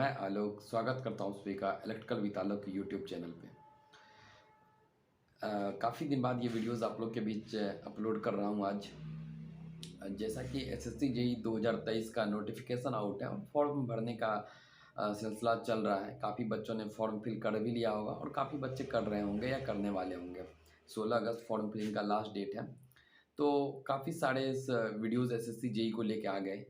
मैं आलोक स्वागत करता हूँ सभी का electrical with Alok YouTube channel पे। काफ़ी दिन बाद ये वीडियोस आप लोग के बीच अपलोड कर रहा हूँ आज। जैसा कि एसएससी जेई 2023 का नोटिफिकेशन आउट है और फॉर्म भरने का सिलसिला चल रहा है। काफ़ी बच्चों ने फॉर्म फिल कर भी लिया होगा और काफ़ी बच्चे कर रहे होंगे या करने वाले होंगे। 16 अगस्त फॉर्म फिलिंग का लास्ट डेट है। तो काफ़ी सारे इस वीडियोस एसएससी जेई को लेके आ गए।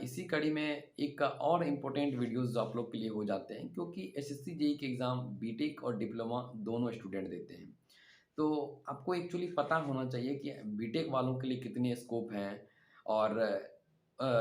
इसी कड़ी में एक और इम्पोर्टेंट वीडियोस जो आप लोग के लिए हो जाते हैं, क्योंकि एसएससी जेई के एग्ज़ाम बीटेक और डिप्लोमा दोनों स्टूडेंट देते हैं। तो आपको एक्चुअली पता होना चाहिए कि बीटेक वालों के लिए कितने स्कोप हैं और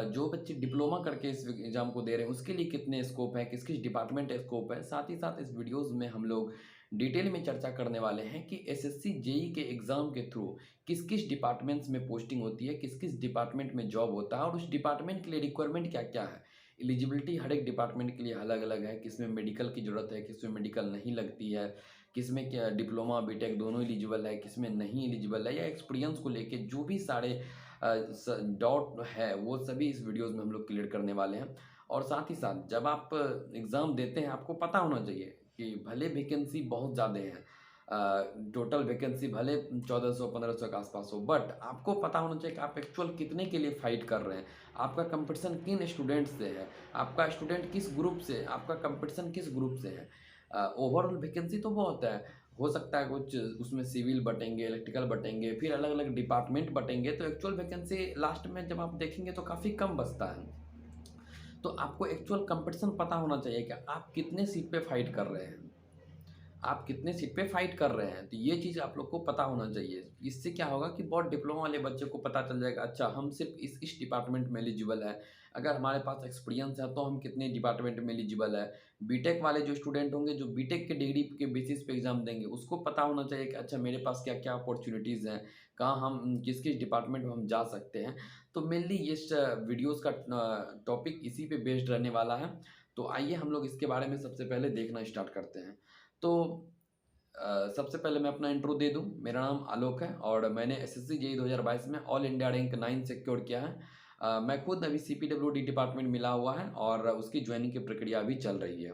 जो बच्चे डिप्लोमा करके इस एग्ज़ाम को दे रहे हैं उसके लिए कितने स्कोप हैं, किस-किस डिपार्टमेंट स्कोप है। साथ ही साथ इस वीडियोज़ में हम लोग डिटेल में चर्चा करने वाले हैं कि एसएससी जेईई के एग्ज़ाम के थ्रू किस-किस डिपार्टमेंट्स में पोस्टिंग होती है, किस-किस डिपार्टमेंट में जॉब होता है और उस डिपार्टमेंट के लिए रिक्वायरमेंट क्या-क्या है। एलिजिबिलिटी हर एक डिपार्टमेंट के लिए अलग-अलग है, किसमें मेडिकल की ज़रूरत है, किसमें मेडिकल नहीं लगती है, किसमें क्या डिप्लोमा बीटेक दोनों एलिजिबल है, किसमें नहीं एलिजिबल है, या एक्सपीरियंस को लेके जो भी सारे डाउट है वो सभी इस वीडियोज़ में हम लोग क्लियर करने वाले हैं। और साथ ही साथ जब आप एग्ज़ाम देते हैं आपको पता होना चाहिए कि भले वैकेंसी बहुत ज़्यादा है, टोटल वैकेंसी भले 1400-1500 के आसपास हो, बट आपको पता होना चाहिए कि आप एक्चुअल कितने के लिए फाइट कर रहे हैं, आपका कंपटीशन किन स्टूडेंट से है, आपका स्टूडेंट किस ग्रुप से, आपका कंपटीशन किस ग्रुप से है। ओवरऑल वैकेंसी तो बहुत है, हो सकता है कुछ उसमें सिविल बटेंगे, इलेक्ट्रिकल बटेंगे, फिर अलग-अलग डिपार्टमेंट बटेंगे, तो एक्चुअल वैकेंसी लास्ट में जब आप देखेंगे तो काफ़ी कम बचता है। तो आपको एक्चुअल कॉम्पिटिशन पता होना चाहिए कि आप कितने सीट पे फाइट कर रहे हैं। आप कितने सीट पे फाइट कर रहे हैं, तो ये चीज़ आप लोग को पता होना चाहिए। इससे क्या होगा कि बहुत डिप्लोमा वाले बच्चे को पता चल जाएगा, अच्छा हम सिर्फ इस डिपार्टमेंट में एलिजिबल है। अगर हमारे पास एक्सपीरियंस है तो हम कितने डिपार्टमेंट में एलिजिबल है। बीटेक वाले जो स्टूडेंट होंगे जो बीटेक के डिग्री के बेसिस पे एग्ज़ाम देंगे, उसको पता होना चाहिए कि अच्छा मेरे पास क्या-क्या अपॉर्च्युनिटीज़ हैं, कहाँ हम किस-किस डिपार्टमेंट में हम जा सकते हैं। तो मेनली इस वीडियोज़ का टॉपिक इसी पे बेस्ड रहने वाला है। तो आइए हम लोग इसके बारे में सबसे पहले देखना स्टार्ट करते हैं। तो सबसे पहले मैं अपना इंट्रो दे दूँ। मेरा नाम आलोक है और मैंने एसएससी जेईई 2022 में ऑल इंडिया रैंक 9 सिक्योर किया है। मैं खुद अभी सीपीडब्ल्यूडी डिपार्टमेंट मिला हुआ है और उसकी जॉइनिंग की प्रक्रिया अभी चल रही है।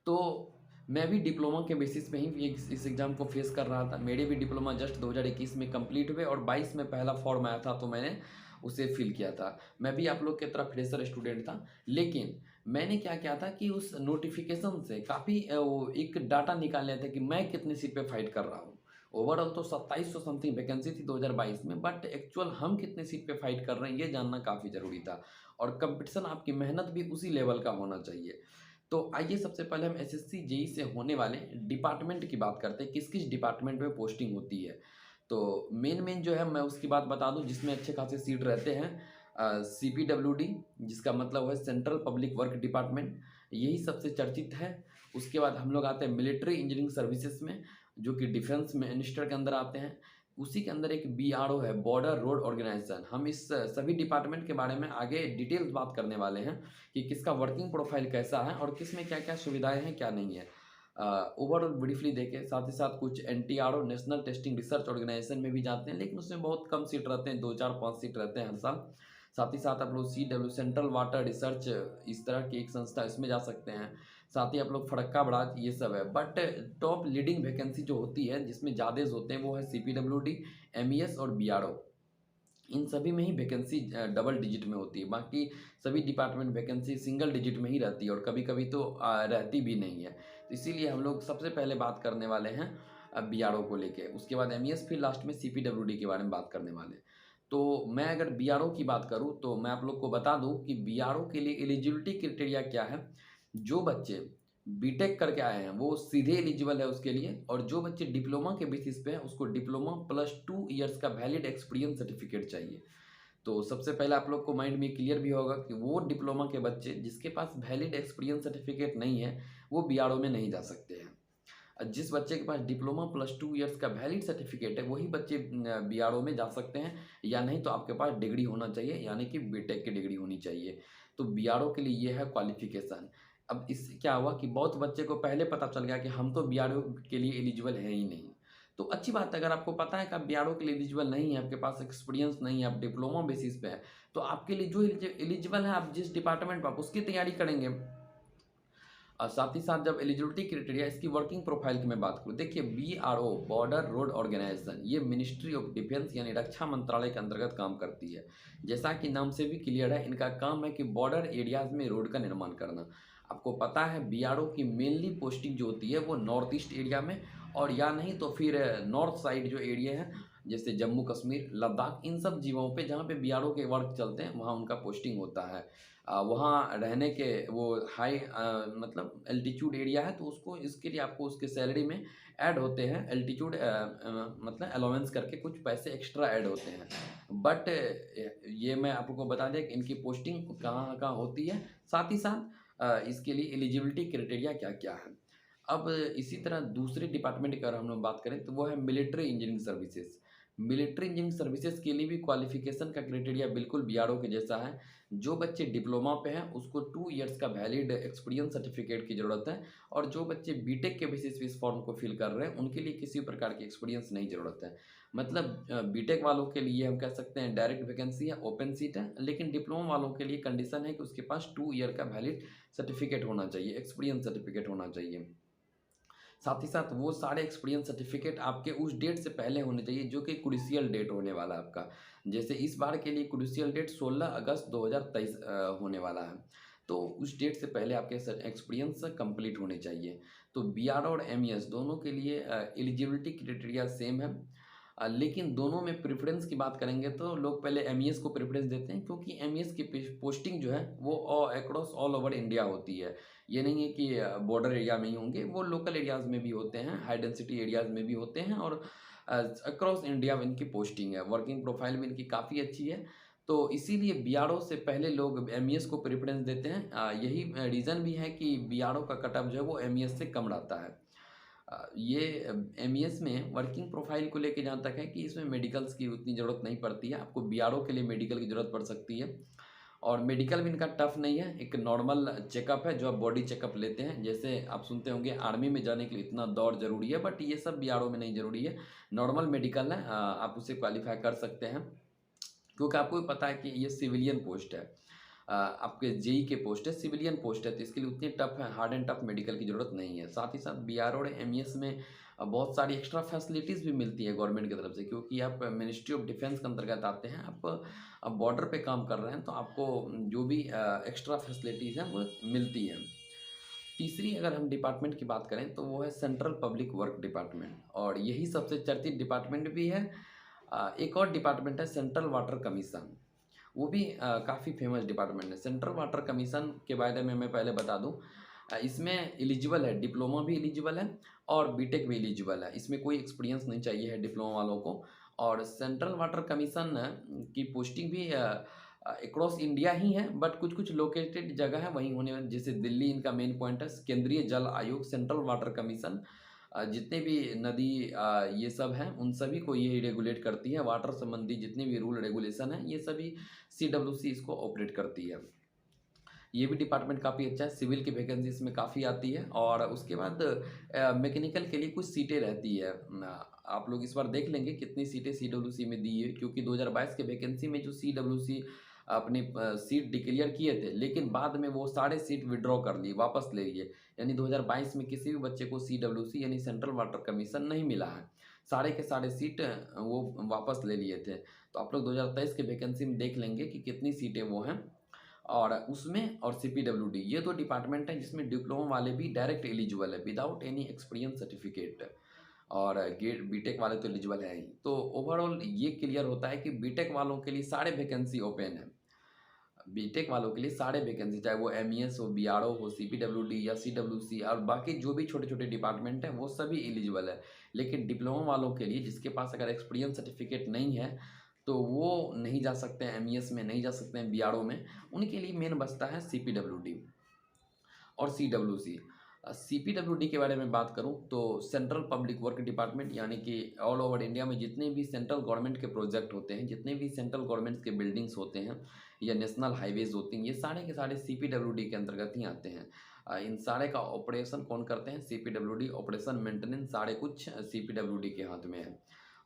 तो मैं भी डिप्लोमा के बेसिस पे ही ये इस एग्ज़ाम को फेस कर रहा था। मेरे भी डिप्लोमा जस्ट 2021 में कंप्लीट हुए और 22 में पहला फॉर्म आया था तो मैंने उसे फ़िल किया था। मैं भी आप लोग की तरह फ्रेशर स्टूडेंट था, लेकिन मैंने क्या किया था कि उस नोटिफ़िकेशन से काफ़ी वो एक डाटा निकाल लिया था कि मैं कितनी सीट पे फाइट कर रहा हूँ। ओवरऑल तो 2700 समथिंग वैकेंसी थी 2022 में, बट एक्चुअल हम कितने सीट पे फाइट कर रहे हैं ये जानना काफ़ी ज़रूरी था और कॉम्पिटिशन आपकी मेहनत भी उसी लेवल का होना चाहिए। तो आइए सबसे पहले हम एसएससी जेईई से होने वाले डिपार्टमेंट की बात करते हैं, किस-किस डिपार्टमेंट में पोस्टिंग होती है। तो मेन जो है मैं उसकी बात बता दूँ जिसमें अच्छे खासे सीट रहते हैं। सीपीडब्ल्यूडी जिसका मतलब है सेंट्रल पब्लिक वर्क डिपार्टमेंट, यही सबसे चर्चित है। उसके बाद हम लोग आते हैं मिलिट्री इंजीनियरिंग सर्विसेज में, जो कि डिफेंस मिनिस्टर के अंदर आते हैं। उसी के अंदर एक बीआरओ है, बॉर्डर रोड ऑर्गेनाइजेशन। हम इस सभी डिपार्टमेंट के बारे में आगे डिटेल्स बात करने वाले हैं कि किसका वर्किंग प्रोफाइल कैसा है और किस में क्या-क्या सुविधाएँ हैं, क्या नहीं है। ओवरऑल ब्रीफली देखें, साथ ही साथ कुछ NTRO national testing research organisation में भी जाते हैं, लेकिन उसमें बहुत कम सीट रहते हैं, 2, 4, 5 सीट रहते हैं हर साल। साथ ही साथ आप लोग सीडब्ल्यू सेंट्रल वाटर रिसर्च इस तरह की एक संस्था, इसमें जा सकते हैं। साथ ही आप लोग फड़क्का बराज ये सब है, बट टॉप लीडिंग वैकेंसी जो होती है जिसमें ज़्यादा होते हैं वो है सीपीडब्ल्यूडी, एमईएस और बीआरओ। इन सभी में ही वैकेंसी डबल डिजिट में होती है, बाकी सभी डिपार्टमेंट वैकेंसी सिंगल डिजिट में ही रहती है और कभी-कभी तो रहती भी नहीं है। तो इसीलिए हम लोग सबसे पहले बात करने वाले हैं बीआरओ को लेके, उसके बाद एमईएस, फिर लास्ट में सीपीडब्ल्यूडी के बारे में बात करने वाले हैं। तो मैं अगर बीआरओ की बात करूँ तो मैं आप लोग को बता दूँ कि बीआरओ के लिए एलिजिबिलिटी क्राइटेरिया क्या है। जो बच्चे बीटेक करके आए हैं वो सीधे एलिजिबल है उसके लिए, और जो बच्चे डिप्लोमा के बेसिस पे हैं उसको डिप्लोमा प्लस 2 इयर्स का वैलिड एक्सपीरियंस सर्टिफिकेट चाहिए। तो सबसे पहले आप लोग को माइंड में क्लियर भी होगा कि वो डिप्लोमा के बच्चे जिसके पास वैलिड एक्सपीरियंस सर्टिफिकेट नहीं है वो बीआरओ में नहीं जा सकते हैं। जिस बच्चे के पास डिप्लोमा प्लस 2 इयर्स का वैलिड सर्टिफिकेट है वही बच्चे बीआरओ में जा सकते हैं, या नहीं तो आपके पास डिग्री होना चाहिए, यानी कि बीटेक की डिग्री होनी चाहिए। तो बीआरओ के लिए ये है क्वालिफिकेशन। अब इससे क्या हुआ कि बहुत बच्चे को पहले पता चल गया कि हम तो बीआरओ के लिए एलिजिबल हैं ही नहीं। तो अच्छी बात है, अगर आपको पता है कि आप बीआरओ के लिए एलिजिबल नहीं है, आपके पास एक्सपीरियंस नहीं है, आप डिप्लोमा बेसिस पे है, तो आपके लिए जो एलिजिबल है, आप जिस डिपार्टमेंट में आप उसकी तैयारी करेंगे। और साथ ही साथ जब एलिजिबिलिटी क्राइटेरिया, इसकी वर्किंग प्रोफाइल की मैं बात करूँ, देखिए बीआरओ बॉर्डर रोड ऑर्गेनाइजेशन, ये मिनिस्ट्री ऑफ डिफेंस यानी रक्षा मंत्रालय के अंतर्गत काम करती है। जैसा कि नाम से भी क्लियर है, इनका काम है कि बॉर्डर एरियाज में रोड का निर्माण करना। आपको पता है बीआरओ की मेनली पोस्टिंग जो होती है वो नॉर्थ ईस्ट एरिया में, और या नहीं तो फिर नॉर्थ साइड जो एरिया है जैसे जम्मू कश्मीर, लद्दाख, इन सब जगहों पे जहाँ पे बीआरओ के वर्क चलते हैं वहाँ उनका पोस्टिंग होता है। वहाँ रहने के वो हाई मतलब एल्टीट्यूड एरिया है, तो उसको इसके लिए आपको उसके सैलरी में ऐड होते हैं एल्टीट्यूड मतलब अलाउंस करके कुछ पैसे एक्स्ट्रा ऐड होते हैं। बट ये मैं आपको बता दें कि इनकी पोस्टिंग कहाँ कहाँ होती है, साथ ही साथ इसके लिए एलिजिबिलिटी क्राइटेरिया क्या क्या है। अब इसी तरह दूसरे डिपार्टमेंट की अगर हम लोग बात करें तो वो है military engineering services. Military engineering services के लिए भी क्वालिफिकेशन का क्राइटेरिया बिल्कुल बीआरओ के जैसा है। जो बच्चे डिप्लोमा पे हैं उसको 2 इयर्स का वैलिड एक्सपीरियंस सर्टिफिकेट की ज़रूरत है, और जो बच्चे बीटेक के बेसिस पे इस फॉर्म को फिल कर रहे हैं उनके लिए किसी प्रकार की एक्सपीरियंस नहीं ज़रूरत है। मतलब बीटेक वालों के लिए हम कह सकते हैं डायरेक्ट वैकेंसी है, ओपन सीट है, लेकिन डिप्लोमा वालों के लिए कंडीशन है कि उसके पास 2 ईयर का वैलिड सर्टिफिकेट होना चाहिए, एक्सपीरियंस सर्टिफिकेट होना चाहिए। साथ ही साथ वो सारे एक्सपीरियंस सर्टिफिकेट आपके उस डेट से पहले होने चाहिए जो कि क्रूशियल डेट होने वाला है आपका। जैसे इस बार के लिए क्रूशियल डेट 16 अगस्त 2023 होने वाला है। तो उस डेट से पहले आपके एक्सपीरियंस कंप्लीट होने चाहिए। तो बीआरओ और एमईएस दोनों के लिए एलिजिबिलिटी क्राइटेरिया सेम है। लेकिन दोनों में प्रेफरेंस की बात करेंगे तो लोग पहले एमईएस को प्रेफरेंस देते हैं, क्योंकि एमईएस की पोस्टिंग जो है वो अक्रॉस ऑल ओवर इंडिया होती है। ये नहीं है कि बॉर्डर एरिया में ही होंगे, वो लोकल एरियाज़ में भी होते हैं, हाई डेंसिटी एरियाज़ में भी होते हैं, और अक्रॉस इंडिया इनकी पोस्टिंग है। वर्किंग प्रोफाइल भी इनकी काफ़ी अच्छी है। तो इसीलिए बीआरओ से पहले लोग एमईएस को प्रेफरेंस देते हैं। यही रीज़न भी है कि बीआरओ का कटअप जो है वो एमईएस से कम रहता है। ये एमईएस में वर्किंग प्रोफाइल को लेके जहाँ तक है कि इसमें मेडिकल्स की उतनी ज़रूरत नहीं पड़ती है। आपको बीआरओ के लिए मेडिकल की ज़रूरत पड़ सकती है, और मेडिकल भी इनका टफ नहीं है, एक नॉर्मल चेकअप है जो आप बॉडी चेकअप लेते हैं। जैसे आप सुनते होंगे आर्मी में जाने के लिए इतना दौड़ ज़रूरी है, बट ये सब बीआरओ में नहीं ज़रूरी है। नॉर्मल मेडिकल है, आप उसे क्वालिफाई कर सकते हैं, क्योंकि आपको भी पता है कि ये सिविलियन पोस्ट है। आपके जेई के पोस्ट है, सिविलियन पोस्ट है, तो इसके लिए उतनी टफ है, हार्ड एंड टफ मेडिकल की ज़रूरत नहीं है। साथ ही साथ बीआरओ और एमईएस में बहुत सारी एक्स्ट्रा फैसिलिटीज़ भी मिलती है गवर्नमेंट की तरफ से, क्योंकि आप मिनिस्ट्री ऑफ डिफेंस के अंतर्गत आते हैं। आप बॉर्डर पे काम कर रहे हैं, तो आपको जो भी एक्स्ट्रा फैसिलिटीज़ हैं वो मिलती है। तीसरी अगर हम डिपार्टमेंट की बात करें तो वो है सेंट्रल पब्लिक वर्क डिपार्टमेंट, और यही सबसे चर्चित डिपार्टमेंट भी है। एक और डिपार्टमेंट है सेंट्रल वाटर कमीशन, वो भी काफ़ी फेमस डिपार्टमेंट है। सेंट्रल वाटर कमीशन के बारे में मैं पहले बता दूं, इसमें एलिजिबल है, डिप्लोमा भी एलिजिबल है और बीटेक भी एलिजिबल है। इसमें कोई एक्सपीरियंस नहीं चाहिए है डिप्लोमा वालों को। और सेंट्रल वाटर कमीशन की पोस्टिंग भी अक्रॉस इंडिया ही है, बट कुछ कुछ लोकेटेड जगह है वहीं होने वाली, जैसे दिल्ली इनका मेन पॉइंट है। केंद्रीय जल आयोग, सेंट्रल वाटर कमीशन जितने भी नदी ये सब हैं उन सभी को ये रेगुलेट करती है। वाटर संबंधी जितने भी रूल रेगुलेशन हैं ये सभी सीडब्ल्यूसी इसको ऑपरेट करती है। ये भी डिपार्टमेंट काफ़ी अच्छा है। सिविल की वैकेंसी इसमें काफ़ी आती है, और उसके बाद मैकेनिकल के लिए कुछ सीटें रहती है। आप लोग इस बार देख लेंगे कितनी सीटें सीडब्ल्यूसी में दी है, क्योंकि 2022 के वैकेंसी में जो सीडब्ल्यूसी अपनी सीट डिक्लेयर किए थे, लेकिन बाद में वो सारे सीट विड्रॉ कर लिए, वापस ले लिए। यानी 2022 में किसी भी बच्चे को सीडब्ल्यूसी यानी सेंट्रल वाटर कमीशन नहीं मिला है। सारे के सारे सीट वो वापस ले लिए थे। तो आप लोग 2023 के वैकेंसी में देख लेंगे कि कितनी सीटें वो हैं। और उसमें और सीपीडब्ल्यूडी, ये दो डिपार्टमेंट हैं जिसमें डिप्लोमा वाले भी डायरेक्ट एलिजिबल है विदाउट एनी एक्सपीरियंस सर्टिफिकेट, और गेट बीटेक वाले तो एलिजिबल है ही। तो ओवरऑल ये क्लियर होता है कि बीटेक वालों के लिए सारे वैकेंसी ओपन है। बीटेक वालों के लिए सारे वैकेंसी, चाहे वो एमईएस हो, बीआरओ हो, सीपीडब्ल्यूडी या सीडब्ल्यूसी, और बाकी जो भी छोटे छोटे डिपार्टमेंट हैं वो सभी एलिजिबल है। लेकिन डिप्लोमा वालों के लिए जिसके पास अगर एक्सपीरियंस सर्टिफिकेट नहीं है तो वो नहीं जा सकते हैं एमईएस में, नहीं जा सकते हैं बीआरओ में। उनके लिए मेन बचता है सीपीडब्ल्यूडी और सीडब्ल्यूसी। सीपीडब्ल्यूडी के बारे में बात करूं तो सेंट्रल पब्लिक वर्क डिपार्टमेंट, यानी कि ऑल ओवर इंडिया में जितने भी सेंट्रल गवर्नमेंट के प्रोजेक्ट होते हैं, जितने भी सेंट्रल गवर्नमेंट के बिल्डिंग्स होते हैं या नेशनल हाईवेज होती हैं, ये सारे के सारे सीपीडब्ल्यूडी के अंतर्गत ही आते हैं। इन सारे का ऑपरेशन कौन करते हैं? सीपीडब्ल्यूडी, ऑपरेशन मेंटेनेंस सारे कुछ सीपीडब्ल्यूडी के हाथ में है।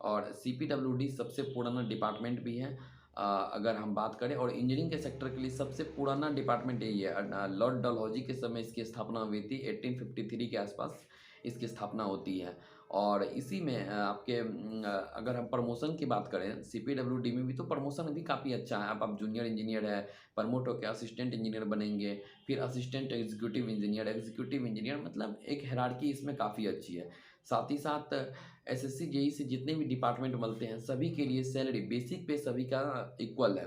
और सीपीडब्ल्यूडी सबसे पुराना डिपार्टमेंट भी है अगर हम बात करें, और इंजीनियरिंग के सेक्टर के लिए सबसे पुराना डिपार्टमेंट यही है। लॉर्ड डलहौजी के समय इसकी स्थापना हुई थी, 1853 के आसपास इसकी स्थापना होती है। और इसी में अगर हम प्रमोशन की बात करें सीपीडब्ल्यूडी में भी, तो प्रमोशन भी काफ़ी अच्छा है। अब आप जूनियर इंजीनियर है, प्रमोट होकर असिस्टेंट इंजीनियर बनेंगे, फिर assistant executive engineer, executive engineer, मतलब एक हायरार्की इसमें काफ़ी अच्छी है। साथ ही साथ एसएससी जेई से जितने भी डिपार्टमेंट मिलते हैं सभी के लिए सैलरी बेसिक पे सभी का इक्वल है।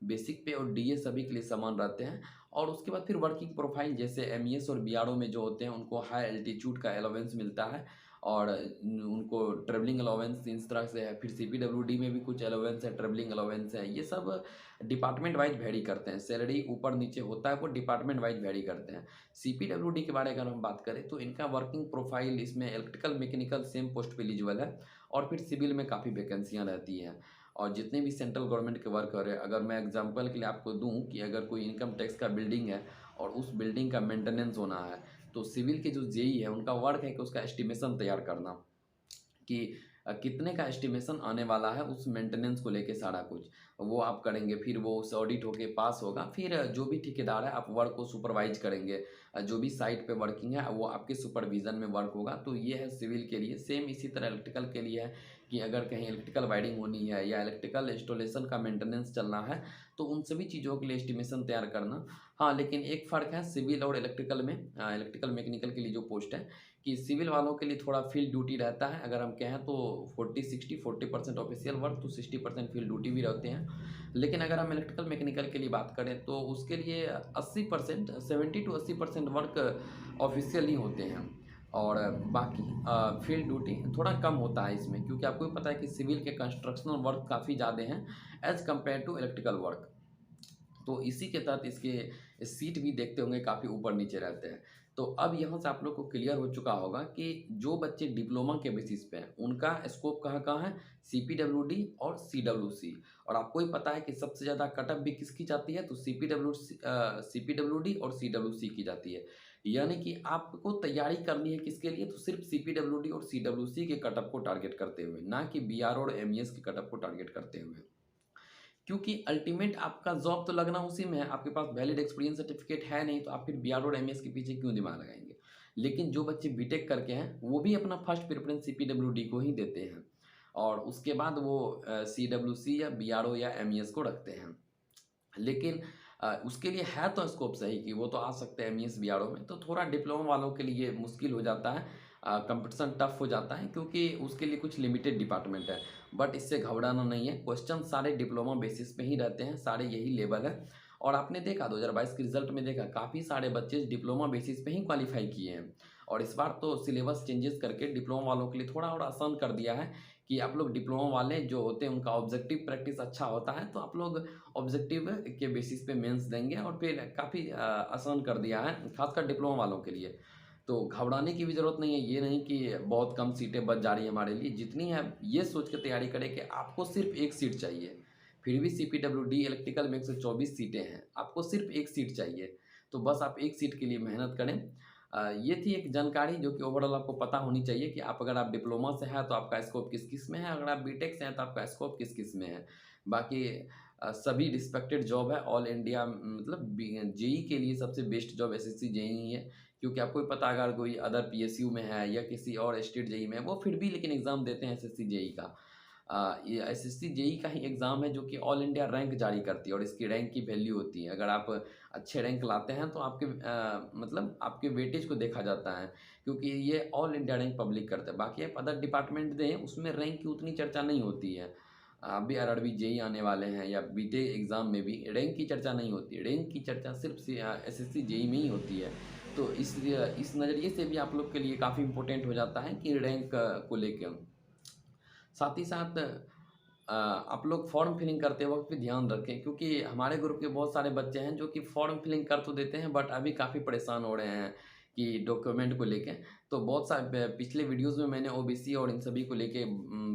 बेसिक पे और डीए सभी के लिए समान रहते हैं। और उसके बाद फिर वर्किंग प्रोफाइल, जैसे एमईएस और बीआरओ में जो होते हैं उनको हाई एल्टीट्यूड का अलाउंस मिलता है और उनको ट्रेवलिंग अलाउंस इस तरह से है। फिर सीपीडब्ल्यूडी में भी कुछ अलाउंस है, ट्रेवलिंग अलाउंस है। ये सब डिपार्टमेंट वाइज वेरी करते हैं, सैलरी ऊपर नीचे होता है, वो डिपार्टमेंट वाइज वेरी करते हैं। सीपीडब्ल्यूडी के बारे में अगर हम बात करें तो इनका वर्किंग प्रोफाइल इसमें इलेक्ट्रिकल मैकेनिकल सेम पोस्ट पे एलिजिबल है, और फिर सिविल में काफ़ी वैकेंसियाँ रहती हैं। और जितने भी सेंट्रल गवर्नमेंट के वर्कर है, अगर मैं एग्जांपल के लिए आपको दूं कि अगर कोई इनकम टैक्स का बिल्डिंग है और उस बिल्डिंग का मेंटेनेंस होना है, तो सिविल के जो जेई है उनका वर्क है कि उसका एस्टिमेशन तैयार करना कि कितने का एस्टिमेशन आने वाला है उस मेंटेनेंस को लेके, सारा कुछ वो आप करेंगे। फिर वो उस ऑडिट होके पास होगा, फिर जो भी ठेकेदार है आप वर्क को सुपरवाइज करेंगे, जो भी साइट पे वर्किंग है वो आपके सुपरविजन में वर्क होगा। तो ये है सिविल के लिए। सेम इसी तरह इलेक्ट्रिकल के लिए है कि अगर कहीं इलेक्ट्रिकल वायरिंग होनी है या इलेक्ट्रिकल इंस्टॉलेशन का मेंटेनेंस चलना है तो उन सभी चीज़ों के लिए एस्टिमेशन तैयार करना। हाँ, लेकिन एक फ़र्क है सिविल और इलेक्ट्रिकल में। इलेक्ट्रिकल मैकेनिकल के लिए जो पोस्ट है कि सिविल वालों के लिए थोड़ा फील्ड ड्यूटी रहता है। अगर हम कहें तो 40-60 ऑफिशियल वर्क, तो 60% फील्ड ड्यूटी भी रहते हैं। लेकिन अगर हम इलेक्ट्रिकल मैकेनिकल के लिए बात करें तो उसके लिए 80%, 70-80% वर्क ऑफिशियल ही होते हैं, और बाकी फील्ड ड्यूटी थोड़ा कम होता है इसमें, क्योंकि आपको भी पता है कि सिविल के कंस्ट्रक्शनल वर्क काफ़ी ज़्यादा हैं as compare to electrical work. तो इसी के तहत इसके सीट भी देखते होंगे काफ़ी ऊपर नीचे रहते हैं। तो अब यहाँ से आप लोग को क्लियर हो चुका होगा कि जो बच्चे डिप्लोमा के बेसिस पे हैं उनका स्कोप कहाँ कहाँ है, सीपीडब्ल्यूडी और सीडब्ल्यूसी। और आपको ही पता है कि सबसे ज़्यादा कटअप भी किसकी जाती है, तो सीपीडब्ल्यूडी और सीडब्ल्यूसी की जाती है। यानी कि आपको तैयारी करनी है किसके लिए, तो सिर्फ सीपीडब्ल्यूडी और सीडब्ल्यूसी के कटअप को टारगेट करते हुए, ना कि बीआर और एमईएस के कटअप को टारगेट करते हुए। क्योंकि अल्टीमेट आपका जॉब तो लगना उसी में है। आपके पास वैलिड एक्सपीरियंस सर्टिफिकेट है नहीं तो आप फिर बीआर और एमएस के पीछे क्यों दिमाग लगाएंगे। लेकिन जो बच्चे बीटेक करके हैं वो भी अपना फर्स्ट प्रेफरेंस सीपीडब्ल्यूडी को ही देते हैं, और उसके बाद वो सीडब्ल्यूसी या बीआरओ या एमईएस को रखते हैं। लेकिन उसके लिए है तो स्कोप सही कि वो तो आ सकते हैं एमईएस बीआरओ में, तो थोड़ा डिप्लोमा वालों के लिए मुश्किल हो जाता है, कंपटीशन टफ हो जाता है, क्योंकि उसके लिए कुछ लिमिटेड डिपार्टमेंट है। बट इससे घबराना नहीं है, क्वेश्चन सारे डिप्लोमा बेसिस पे ही रहते हैं, सारे यही लेवल है। और आपने देखा 2022 के रिजल्ट में देखा काफ़ी सारे बच्चे डिप्लोमा बेसिस पे ही क्वालिफाई किए हैं। और इस बार तो सिलेबस चेंजेस करके डिप्लोमा वालों के लिए थोड़ा और आसान कर दिया है कि आप लोग डिप्लोमा वाले जो होते हैं उनका ऑब्जेक्टिव प्रैक्टिस अच्छा होता है, तो आप लोग ऑब्जेक्टिव के बेसिस पे मेंस देंगे, और फिर काफ़ी आसान कर दिया है खासकर डिप्लोमा वालों के लिए। तो घबराने की भी ज़रूरत नहीं है। ये नहीं कि बहुत कम सीटें बच जा रही हैं हमारे लिए, जितनी है ये सोच के तैयारी करें कि आपको सिर्फ एक सीट चाहिए। फिर भी सीपीडब्ल्यूडी इलेक्ट्रिकल में 124 सीटें हैं, आपको सिर्फ एक सीट चाहिए। तो बस आप एक सीट के लिए मेहनत करें। ये थी एक जानकारी जो कि ओवरऑल आपको पता होनी चाहिए कि अगर आप डिप्लोमा से हैं तो आपका स्कोप किस किस में है, अगर आप बीटेक से हैं तो आपका स्कोप किस किस में है। बाकी सभी रिस्पेक्टेड जॉब है ऑल इंडिया, मतलब जेई के लिए सबसे बेस्ट जॉब एसएससी जेई ही है। क्योंकि आपको भी पता अगर कोई अदर पीएसयू में है या किसी और स्टेट जेई में है, वो फिर भी लेकिन एग्ज़ाम देते हैं एसएससी जेई का। ये एसएससी जेई का ही एग्ज़ाम है जो कि ऑल इंडिया रैंक जारी करती है, और इसकी रैंक की वैल्यू होती है। अगर आप अच्छे रैंक लाते हैं तो आपके मतलब आपके वेटेज को देखा जाता है, क्योंकि ये ऑल इंडिया रैंक पब्लिक करता है। बाकी आप अदर डिपार्टमेंट दें उसमें रैंक की उतनी चर्चा नहीं होती है। अभी आरआरबी जेई आने वाले हैं या बीटेक एग्ज़ाम में भी रैंक की चर्चा नहीं होती है, रैंक की चर्चा सिर्फ एसएससी जेई में ही होती है। तो इसलिए इस नज़रिए से भी आप लोग के लिए काफ़ी इम्पोर्टेंट हो जाता है कि रैंक को लेकर। साथ ही साथ आप लोग फॉर्म फिलिंग करते वक्त भी ध्यान रखें, क्योंकि हमारे ग्रुप के बहुत सारे बच्चे हैं जो कि फॉर्म फिलिंग कर तो देते हैं बट अभी काफ़ी परेशान हो रहे हैं कि डॉक्यूमेंट को लेके। तो बहुत सारे पिछले वीडियोस में मैंने ओबीसी और इन सभी को लेके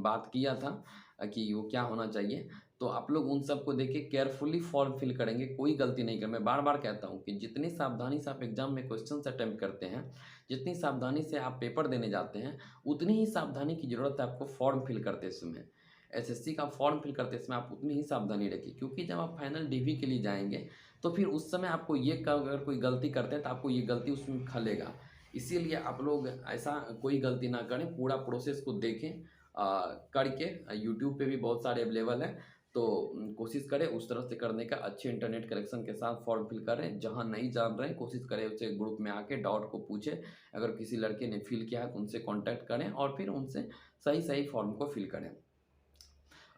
बात किया था कि वो क्या होना चाहिए। तो आप लोग उन सब को देख के केयरफुली फॉर्म फिल करेंगे, कोई गलती नहीं करें। मैं बार-बार कहता हूँ कि जितनी सावधानी से आप एग्ज़ाम में क्वेश्चन्स अटेम्प्ट करते हैं, जितनी सावधानी से आप पेपर देने जाते हैं, उतनी ही सावधानी की ज़रूरत है आपको फॉर्म फिल करते समय। एसएससी का फॉर्म फिल करते समय आप उतनी ही सावधानी रखिए, क्योंकि जब आप फाइनल डीवी के लिए जाएँगे, तो फिर उस समय आपको ये क अगर कोई गलती करते हैं, तो आपको ये गलती उसमें खलेगा। इसीलिए आप लोग ऐसा कोई गलती ना करें, पूरा प्रोसेस को देखें करके। यूट्यूब पे भी बहुत सारे अवेलेबल हैं, तो कोशिश करें उस तरह से करने का। अच्छे इंटरनेट कनेक्शन के साथ फॉर्म फिल करें। जहाँ नहीं जान रहे हैं, कोशिश करें उससे ग्रुप में आके डाउट को पूछें। अगर किसी लड़के ने फिल किया है तो उनसे कॉन्टैक्ट करें और फिर उनसे सही फॉर्म को फिल करें।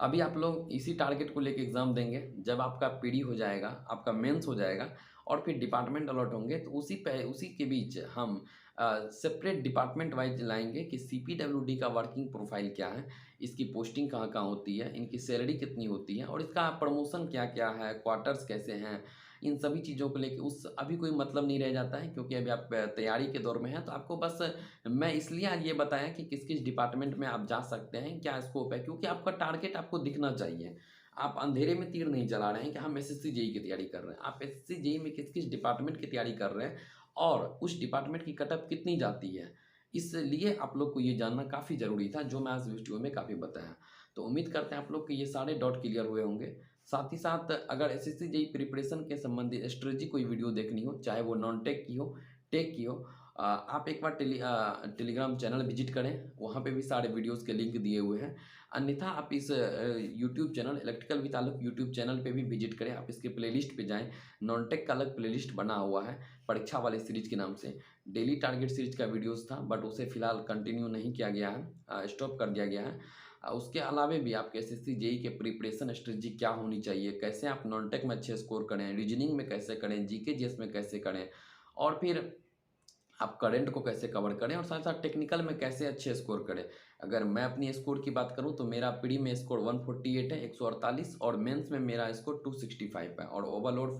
अभी आप लोग इसी टारगेट को लेके एग्ज़ाम देंगे। जब आपका पीडी हो जाएगा, आपका मेंस हो जाएगा और फिर डिपार्टमेंट अलॉट होंगे, तो उसी के बीच हम सेपरेट डिपार्टमेंट वाइज़ लाएँगे कि सीपीडब्ल्यूडी का वर्किंग प्रोफ़ाइल क्या है, इसकी पोस्टिंग कहाँ-कहाँ होती है, इनकी सैलरी कितनी होती है और इसका प्रमोशन क्या-क्या है, क्वार्टर्स कैसे हैं। इन सभी चीज़ों को लेके उस अभी कोई मतलब नहीं रह जाता है, क्योंकि अभी आप तैयारी के दौर में हैं। तो आपको बस मैं इसलिए आज ये बताया कि किस-किस डिपार्टमेंट में आप जा सकते हैं, क्या स्कोप है, क्योंकि आपका टारगेट आपको दिखना चाहिए। आप अंधेरे में तीर नहीं चला रहे हैं कि हम एसएससी जेईई की तैयारी कर रहे हैं। आप एसएससी जेईई में किस-किस डिपार्टमेंट की तैयारी कर रहे हैं और उस डिपार्टमेंट की कट ऑफ कितनी जाती है। इसलिए आप लोग को ये जानना काफ़ी ज़रूरी था, जो मैं आज वीडियो में काफ़ी बताया। तो उम्मीद करते हैं आप लोग के ये सारे डाउट क्लियर हुए होंगे। साथ ही साथ अगर एसएससी जेईई प्रिपरेशन के संबंधित स्ट्रेटजी कोई वीडियो देखनी हो, चाहे वो नॉन टेक की हो, टेक की हो, आप एक बार टेलीग्राम चैनल विजिट करें, वहाँ पे भी सारे वीडियोज़ के लिंक दिए हुए हैं। अन्यथा आप इस YouTube channel electrical with Alok YouTube channel पे भी विजिट करें। आप इसके प्लेलिस्ट पे जाएँ, नॉन टेक का अलग प्लेलिस्ट बना हुआ है, परीक्षा वाले सीरीज़ के नाम से। डेली टारगेट सीरीज़ का वीडियोज़ था, बट उसे फिलहाल कंटिन्यू नहीं किया गया है, स्टॉप कर दिया गया है। उसके अलावे भी आपके एसएससी जेईई के प्रिपरेशन स्ट्रेटजी क्या होनी चाहिए, कैसे आप नॉन टेक में अच्छे स्कोर करें, रीजनिंग में कैसे करें, जीके जीएस में कैसे करें और फिर आप करंट को कैसे कवर करें और साथ-साथ टेक्निकल में कैसे अच्छे स्कोर करें। अगर मैं अपनी स्कोर की बात करूँ तो मेरा प्री में स्कोर 148 है, 148, और मेंस में मेरा स्कोर 265 है और ओवरऑल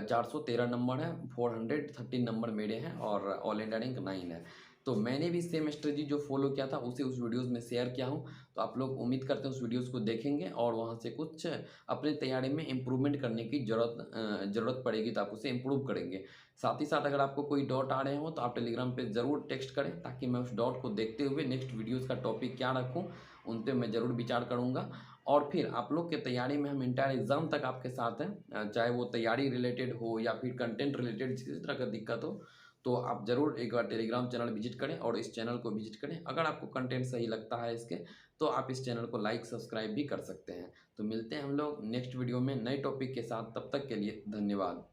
413 नंबर है, 413 नंबर मेरे हैं और ऑल इंडिया रैंक 9 है। तो मैंने भी सेम स्ट्रेटजी जो फ़ॉलो किया था उसे उस वीडियोज़ में शेयर किया हूँ। तो आप लोग उम्मीद करते हैं उस वीडियोज़ को देखेंगे और वहाँ से कुछ अपनी तैयारी में इम्प्रूवमेंट करने की ज़रूरत पड़ेगी, तो आप उसे इम्प्रूव करेंगे। साथ ही साथ अगर आपको कोई डाउट आ रहे हो तो आप टेलीग्राम पे ज़रूर टेक्स्ट करें, ताकि मैं उस डाउट को देखते हुए नेक्स्ट वीडियोज़ का टॉपिक क्या रखूँ, उन पे मैं ज़रूर विचार करूँगा। और फिर आप लोग के तैयारी में हम एंटायर एग्ज़ाम तक आपके साथ हैं, चाहे वो तैयारी रिलेटेड हो या फिर कंटेंट रिलेटेड किसी तरह का दिक्कत हो, तो आप ज़रूर एक बार टेलीग्राम चैनल विजिट करें और इस चैनल को विजिट करें। अगर आपको कंटेंट सही लगता है इसके, तो आप इस चैनल को लाइक सब्सक्राइब भी कर सकते हैं। तो मिलते हैं हम लोग नेक्स्ट वीडियो में नए टॉपिक के साथ, तब तक के लिए धन्यवाद।